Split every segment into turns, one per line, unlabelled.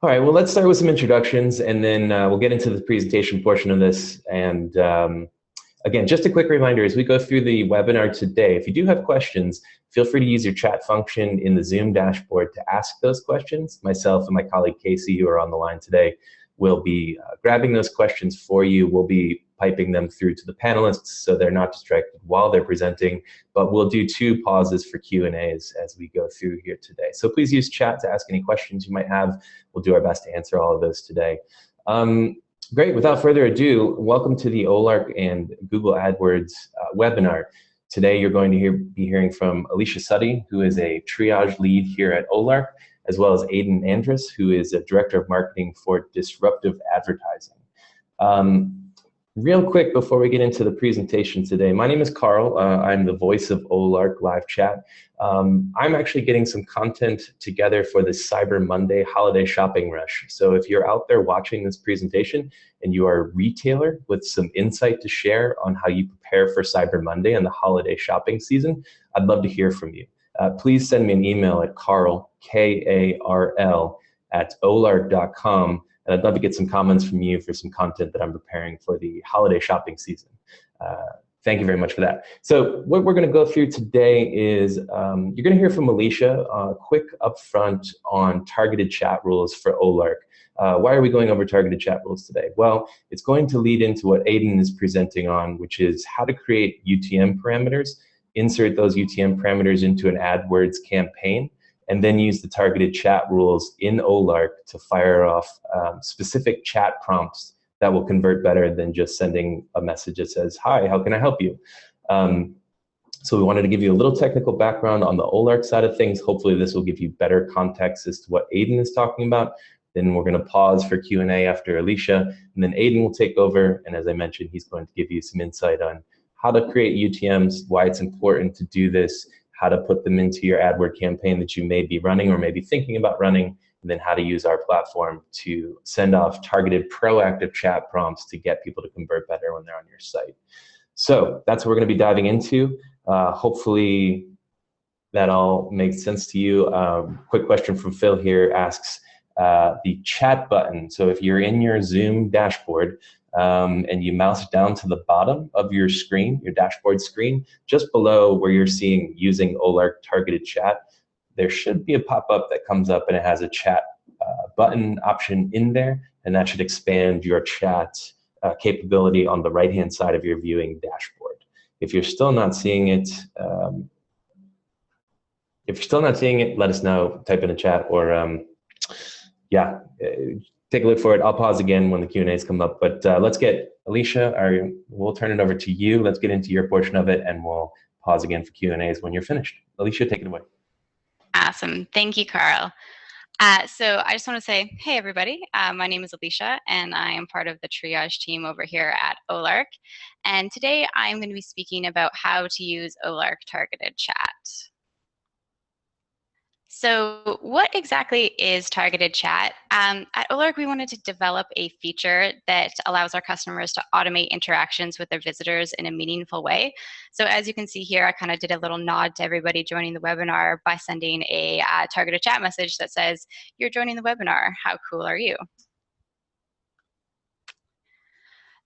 All right, well, let's start with some introductions and then we'll get into the presentation portion of this. And again, just a quick reminder as we go through the webinar today, if you do have questions, feel free to use your chat function in the Zoom dashboard to ask those questions. Myself and my colleague Casey, who are on the line today, will be grabbing those questions for you. We'll be piping them through to the panelists so they're not distracted while they're presenting, but we'll do 2 pauses for Q&As as we go through here today. So please use chat to ask any questions you might have. We'll do our best to answer all of those today. Great, without further ado, welcome to the Olark and Google AdWords webinar. Today you're going to be hearing from Alicia Suttie, who is a triage lead here at Olark, as well as Aidan Andrus, who is a director of marketing for disruptive advertising. Real quick before we get into the presentation today, my name is Carl. I'm the voice of Olark Live Chat. I'm actually getting some content together for the Cyber Monday holiday shopping rush. So if you're out there watching this presentation and you are a retailer with some insight to share on how you prepare for Cyber Monday and the holiday shopping season, I'd love to hear from you. Please send me an email at Carl, K-A-R-L, @olark.com. And I'd love to get some comments from you for some content that I'm preparing for the holiday shopping season. Thank you very much for that. So what we're going to go through today is you're going to hear from Alicia quick upfront on targeted chat rules for Olark. Why are we going over targeted chat rules today? Well, it's going to lead into what Aidan is presenting on, which is how to create UTM parameters, insert those UTM parameters into an AdWords campaign, and then use the targeted chat rules in Olark to fire off specific chat prompts that will convert better than just sending a message that says, "Hi, how can I help you?" So we wanted to give you a little technical background on the Olark side of things. Hopefully this will give you better context as to what Aidan is talking about. Then we're going to pause for Q&A after Alicia, and then Aidan will take over. And as I mentioned, he's going to give you some insight on how to create UTMs, why it's important to do this, how to put them into your AdWord campaign that you may be running or may be thinking about running, and then how to use our platform to send off targeted proactive chat prompts to get people to convert better when they're on your site. So that's what we're going to be diving into. Hopefully that all makes sense to you. Quick question from Phil here asks the chat button. So if you're in your Zoom dashboard, and you mouse down to the bottom of your screen, your dashboard screen, just below where you're seeing using Olark targeted chat, there should be a pop-up that comes up and it has a chat button option in there, and that should expand your chat capability on the right-hand side of your viewing dashboard. If you're still not seeing it, let us know, type in a chat, or yeah, take a look for it. I'll pause again when the Q&As come up, but let's get Alicia, we'll turn it over to you. Let's get into your portion of it, and we'll pause again for Q&As when you're finished. Alicia, take it away.
Awesome. Thank you, Carl. So I just want to say, hey, everybody. My name is Alicia, and I am part of the triage team over here at Olark. And today I'm going to be speaking about how to use Olark targeted chat. So what exactly is targeted chat? At Olark, we wanted to develop a feature that allows our customers to automate interactions with their visitors in a meaningful way. So as you can see here, I kind of did a little nod to everybody joining the webinar by sending a targeted chat message that says, "You're joining the webinar. How cool are you?"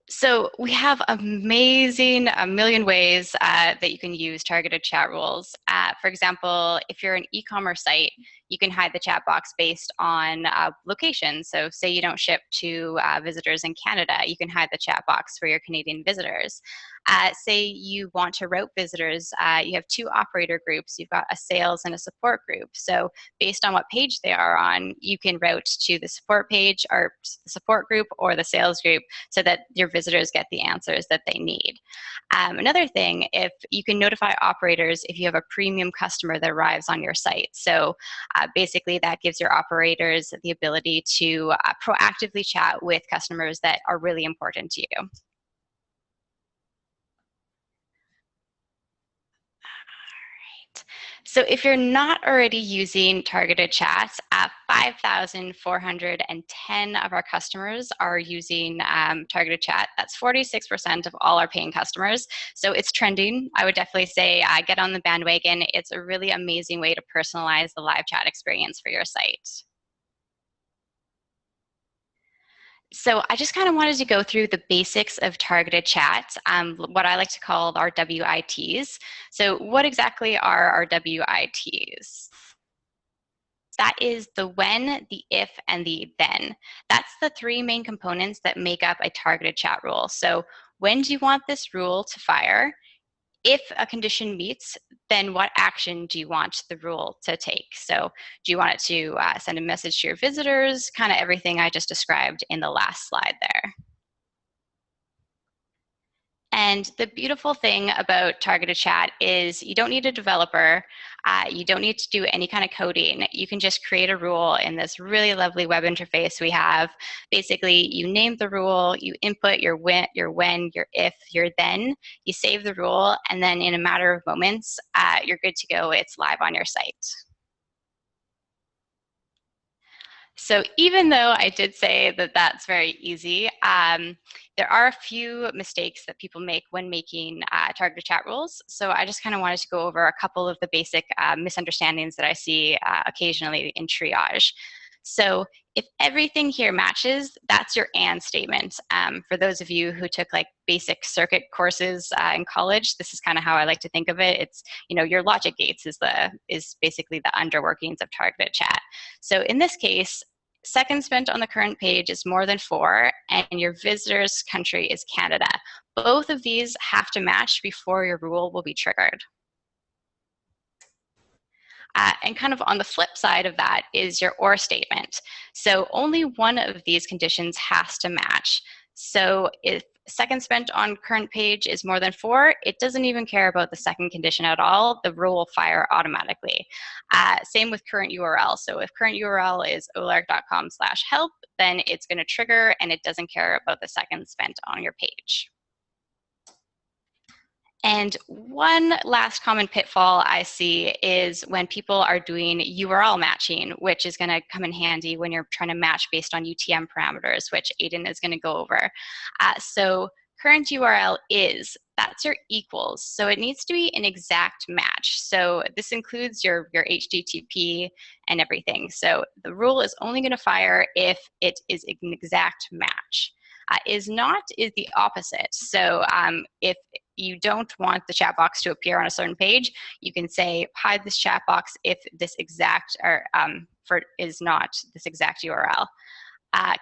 So we have a million ways that you can use targeted chat rules. For example, if you're an e-commerce site, you can hide the chat box based on location. So say you don't ship to visitors in Canada, you can hide the chat box for your Canadian visitors. Say you want to route visitors, you have 2 operator groups. You've got a sales and a support group. So based on what page they are on, you can route to the support page or the support group or the sales group so that your visitors get the answers that they need. Another thing, if you can notify operators if you have a premium customer that arrives on your site. So basically that gives your operators the ability to proactively chat with customers that are really important to you. So if you're not already using targeted chats, 5,410 of our customers are using targeted chat. That's 46% of all our paying customers. So it's trending. I would definitely say get on the bandwagon. It's a really amazing way to personalize the live chat experience for your site. So I just kind of wanted to go through the basics of targeted chat, what I like to call our WITs. So what exactly are our WITs? That is the when, the if, and the then. That's the three main components that make up a targeted chat rule. So when do you want this rule to fire? If a condition meets, then what action do you want the rule to take? So do you want it to send a message to your visitors? Kind of everything I just described in the last slide there. And the beautiful thing about targeted chat is you don't need a developer. You don't need to do any kind of coding. You can just create a rule in this really lovely web interface we have. Basically, you name the rule, you input your when, your if, your then, you save the rule, and then in a matter of moments, you're good to go. It's live on your site. So even though I did say that that's very easy, there are a few mistakes that people make when making targeted chat rules. So I just kind of wanted to go over a couple of the basic misunderstandings that I see occasionally in triage. So if everything here matches, that's your and statement. For those of you who took like basic circuit courses in college, this is kind of how I like to think of it. It's, you know, your logic gates is basically the underworkings of targeted chat. So in this case, seconds spent on the current page is more than 4, and your visitor's country is Canada. Both of these have to match before your rule will be triggered. And kind of on the flip side of that is your or statement. So only one of these conditions has to match. So if seconds spent on current page is more than 4, it doesn't even care about the second condition at all. The rule will fire automatically. Same with current URL. So if current URL is olark.com/help, then it's going to trigger and it doesn't care about the seconds spent on your page. And one last common pitfall I see is when people are doing URL matching, which is going to come in handy when you're trying to match based on UTM parameters, which Aiden is going to go over. So current URL is, that's your equals. So it needs to be an exact match. So this includes your HTTP and everything. So the rule is only going to fire if it is an exact match. Is not is the opposite. So if you don't want the chat box to appear on a certain page, you can say hide this chat box if this exact or is not this exact URL.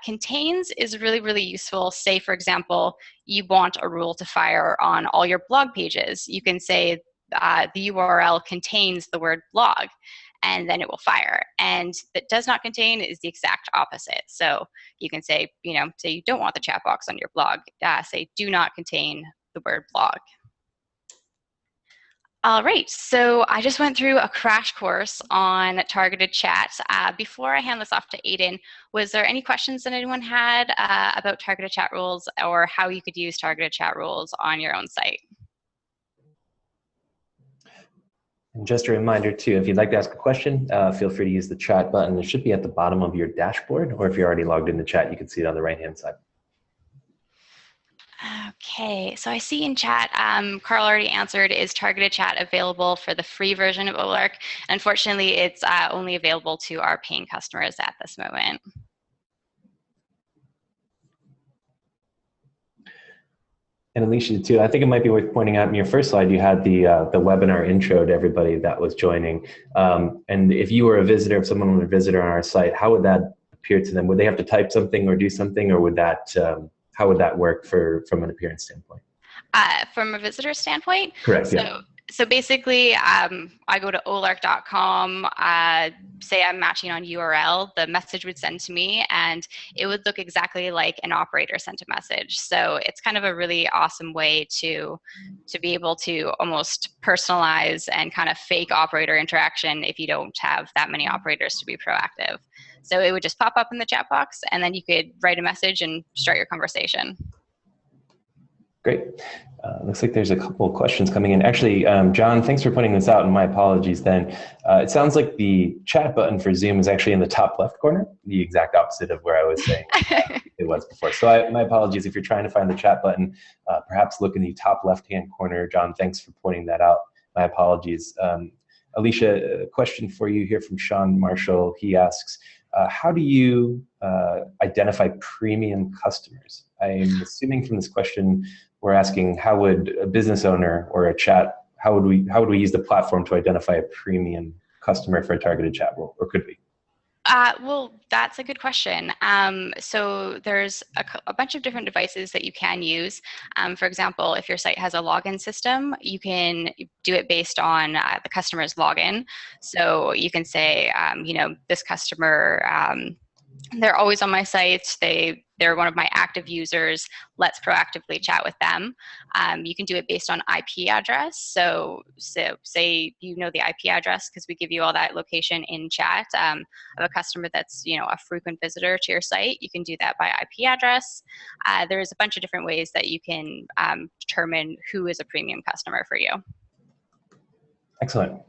Contains is really, really useful. Say, for example, you want a rule to fire on all your blog pages. You can say the URL contains the word blog, and then it will fire. And that does not contain is the exact opposite. So you can say, say you don't want the chat box on your blog. Say do not contain the word blog. All right, so I just went through a crash course on targeted chat. Before I hand this off to Aiden, was there any questions that anyone had about targeted chat rules or how you could use targeted chat rules on your own site?
And just a reminder too, if you'd like to ask a question, feel free to use the chat button. It should be at the bottom of your dashboard, or if you're already logged in the chat, you can see it on the right-hand side.
Okay, so I see in chat, Carl already answered, is targeted chat available for the free version of Olark? Unfortunately, it's only available to our paying customers at this moment.
And Alicia, too, I think it might be worth pointing out in your first slide, you had the webinar intro to everybody that was joining. And if you were a visitor, if someone were a visitor on our site, how would that appear to them? Would they have to type something or do something, or would that, how would that work from an appearance standpoint?
From a visitor standpoint?
Correct, yeah.
So basically, I go to olark.com, say I'm matching on URL, the message would send to me, and it would look exactly like an operator sent a message. So it's kind of a really awesome way to be able to almost personalize and kind of fake operator interaction if you don't have that many operators to be proactive. So it would just pop up in the chat box, and then you could write a message and start your conversation.
Great. Looks like there's a couple of questions coming in. Actually, John, thanks for putting this out, and my apologies then. It sounds like the chat button for Zoom is actually in the top left corner, the exact opposite of where I was saying it was before. So my apologies if you're trying to find the chat button. Perhaps look in the top left-hand corner. John, thanks for pointing that out. My apologies. Alicia, a question for you here from Sean Marshall. He asks, how do you identify premium customers? I'm assuming from this question, we're asking how would a business owner or a chat, how would we use the platform to identify a premium customer for a targeted chat role, or could we?
Well, that's a good question. So there's a bunch of different devices that you can use. For example, if your site has a login system, you can do it based on the customer's login. So you can say, this customer, they're always on my site. They're one of my active users. Let's proactively chat with them. You can do it based on IP address. So say you know the IP address because we give you all that location in chat of a customer that's a frequent visitor to your site. You can do that by IP address. There's a bunch of different ways that you can determine who is a premium customer for you.
Excellent.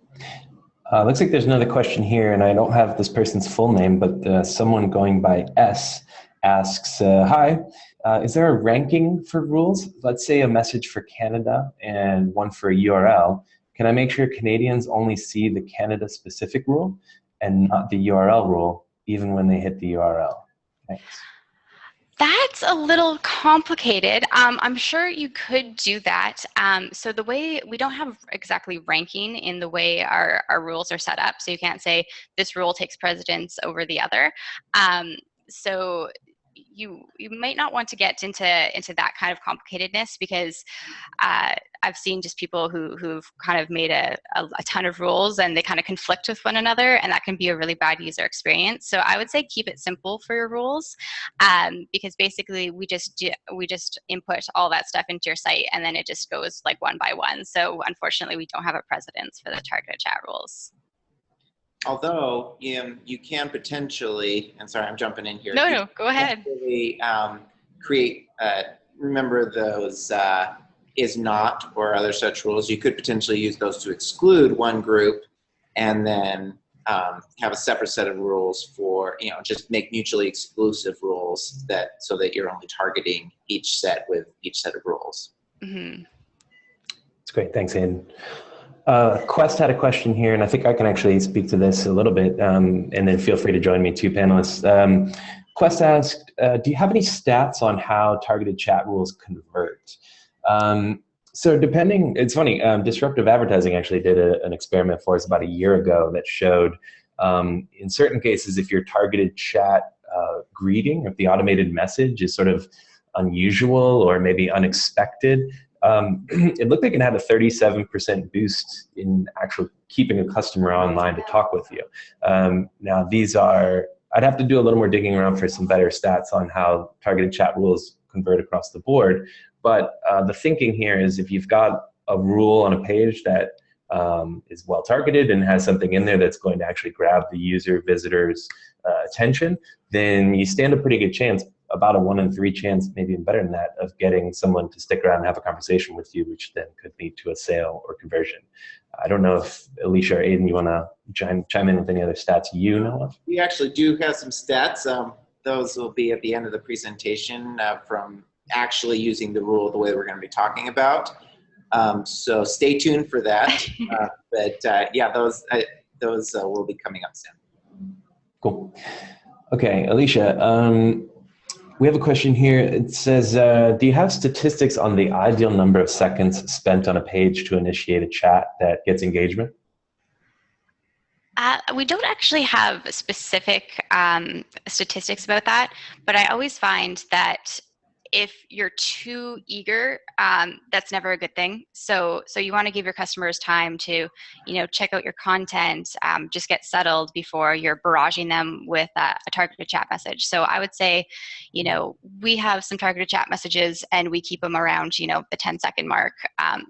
Looks like there's another question here, and I don't have this person's full name, but someone going by S asks, hi, is there a ranking for rules? Let's say a message for Canada and one for a URL. Can I make sure Canadians only see the Canada-specific rule and not the URL rule, even when they hit the URL? Thanks.
That's a little complicated. I'm sure you could do that. So the way we don't have exactly ranking in the way our rules are set up. So you can't say this rule takes precedence over the other. So you might not want to get into that kind of complicatedness because I've seen just people who've kind of made a ton of rules and they kind of conflict with one another, and that can be a really bad user experience. So I would say keep it simple for your rules, because basically we just input all that stuff into your site and then it just goes like one by one. So unfortunately, we don't have a precedence for the targeted chat rules.
Although you can potentially, and sorry, I'm jumping in here.
No, go ahead.
Create, remember those is not or other such rules. You could potentially use those to exclude one group and then have a separate set of rules for, just make mutually exclusive rules so that you're only targeting each set with each set of rules.
Mm-hmm.
That's great. Thanks, Aiden. Quest had a question here, and I think I can actually speak to this a little bit, and then feel free to join me, two panelists. Quest asked, do you have any stats on how targeted chat rules convert? So depending, it's funny, Disruptive Advertising actually did an experiment for us about a year ago that showed in certain cases, if your targeted chat greeting, if the automated message is sort of unusual or maybe unexpected, it looked like it had a 37% boost in actual keeping a customer online to talk with you. Now these are, I'd have to do a little more digging around for some better stats on how targeted chat rules convert across the board. But the thinking here is if you've got a rule on a page that is well targeted and has something in there that's going to actually grab the user visitor's attention, then you stand a pretty good chance, about a 1 in 3 chance, maybe even better than that, of getting someone to stick around and have a conversation with you, which then could lead to a sale or conversion. I don't know if Alicia or Aiden, you want to chime in with any other stats you know of?
We actually do have some stats. Those will be at the end of the presentation from actually using the rule the way we're going to be talking about. So stay tuned for that. Yeah, those will be coming up soon.
Cool. Okay, Alicia, we have a question here. It says, do you have statistics on the ideal number of seconds spent on a page to initiate a chat that gets engagement?
We don't actually have specific statistics about that, but I always find that if you're too eager, that's never a good thing. So you want to give your customers time to, check out your content, just get settled before you're barraging them with a targeted chat message. So I would say, we have some targeted chat messages and we keep them around, the 10-second mark.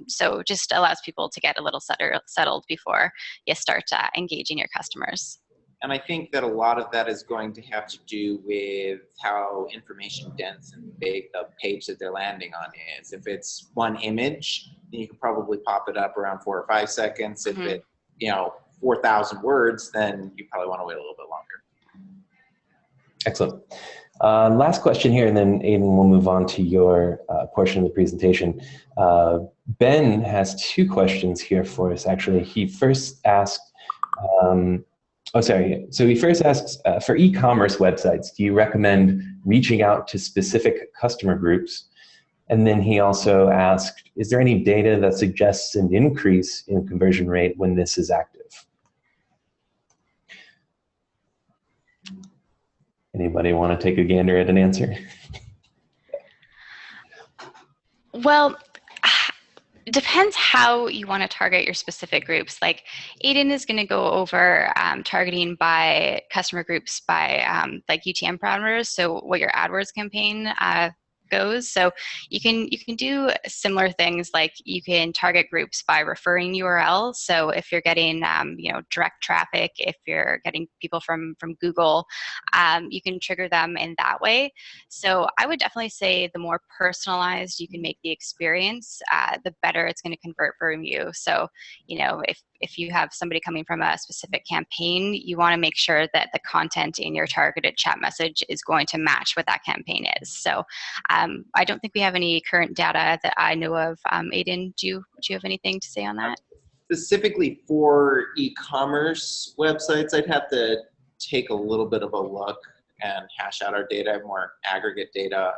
So just allows people to get a little settled before you start engaging your customers.
And I think that a lot of that is going to have to do with how information dense and big the page that they're landing on is. If it's one image, then you can probably pop it up around 4 or 5 seconds. Mm-hmm. If it, 4,000 words, then you probably want to wait a little bit longer.
Excellent. Last question here, and then Aiden will move on to your portion of the presentation. Ben has two questions here for us, actually. He first asked, So he first asks, for e-commerce websites, do you recommend reaching out to specific customer groups? And then he also asked, is there any data that suggests an increase in conversion rate when this is active? Anybody want to take a gander at an answer?
Well, it depends how you want to target your specific groups. Like Aiden is going to go over targeting by customer groups by like UTM parameters. So what your AdWords campaign goes. So you can do similar things, like you can target groups by referring URLs. So if you're getting direct traffic, if you're getting people from Google, you can trigger them in that way. So I would definitely say the more personalized you can make the experience, the better it's going to convert from you. So if you have somebody coming from a specific campaign, you want to make sure that the content in your targeted chat message is going to match what that campaign is. So I don't think we have any current data that I know of. Aiden, do you have anything to say on that?
Specifically for e-commerce websites, I'd have to take a little bit of a look and hash out our data, more aggregate data.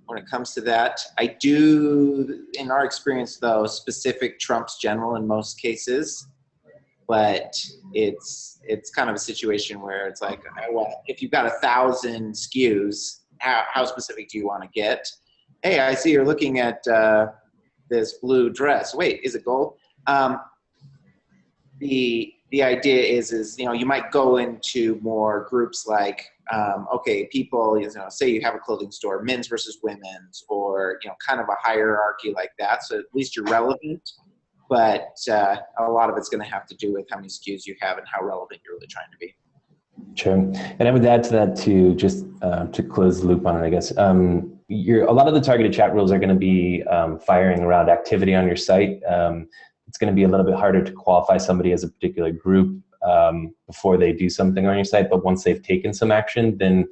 When it comes to that, I do, in our experience though, specific trumps general in most cases, but it's kind of a situation where it's like, well, if you've got 1,000 SKUs, how specific do you want to get? Hey, I see you're looking at this blue dress. Wait, is it gold? The idea is you might go into more groups like, okay, people, say you have a clothing store, men's versus women's, or kind of a hierarchy like that. So at least you're relevant, but a lot of it's going to have to do with how many SKUs you have and how relevant you're really trying to be.
Sure, and I would add to that too, just to close the loop on it, I guess. A lot of the targeted chat rules are going to be firing around activity on your site. It's going to be a little bit harder to qualify somebody as a particular group before they do something on your site, but once they've taken some action, then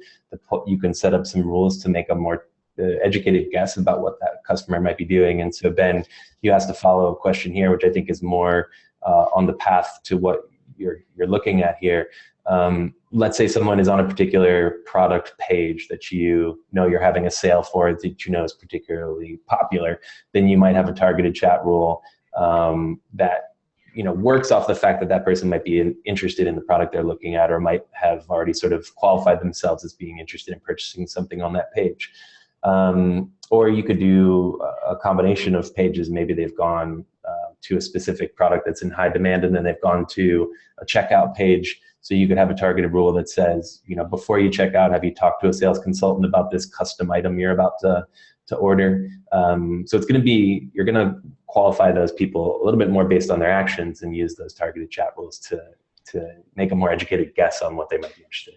you can set up some rules to make a more educated guess about what that customer might be doing. And so Ben, you asked a follow-up question here, which I think is more on the path to what you're looking at here. Let's say someone is on a particular product page that you're having a sale for, that is particularly popular, then you might have a targeted chat rule that works off the fact that that person might be interested in the product they're looking at, or might have already sort of qualified themselves as being interested in purchasing something on that page. Or you could do a combination of pages. Maybe they've gone to a specific product that's in high demand, and then they've gone to a checkout page. So you could have a targeted rule that says, before you check out, have you talked to a sales consultant about this custom item you're about to order? So it's going to be, you're going to qualify those people a little bit more based on their actions and use those targeted chat rules to make a more educated guess on what they might be interested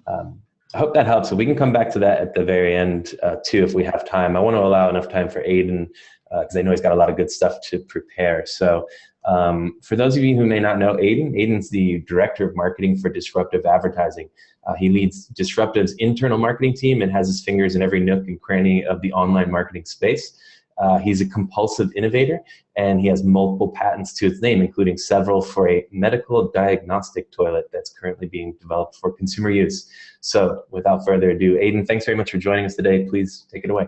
in. I hope that helps. So we can come back to that at the very end too, if we have time. I want to allow enough time for Aiden, because I know he's got a lot of good stuff to prepare. So for those of you who may not know Aiden's the Director of Marketing for Disruptive Advertising. He leads Disruptive's internal marketing team and has his fingers in every nook and cranny of the online marketing space. He's a compulsive innovator, and he has multiple patents to his name, including several for a medical diagnostic toilet that's currently being developed for consumer use. So without further ado, Aiden, thanks very much for joining us today. Please take it away.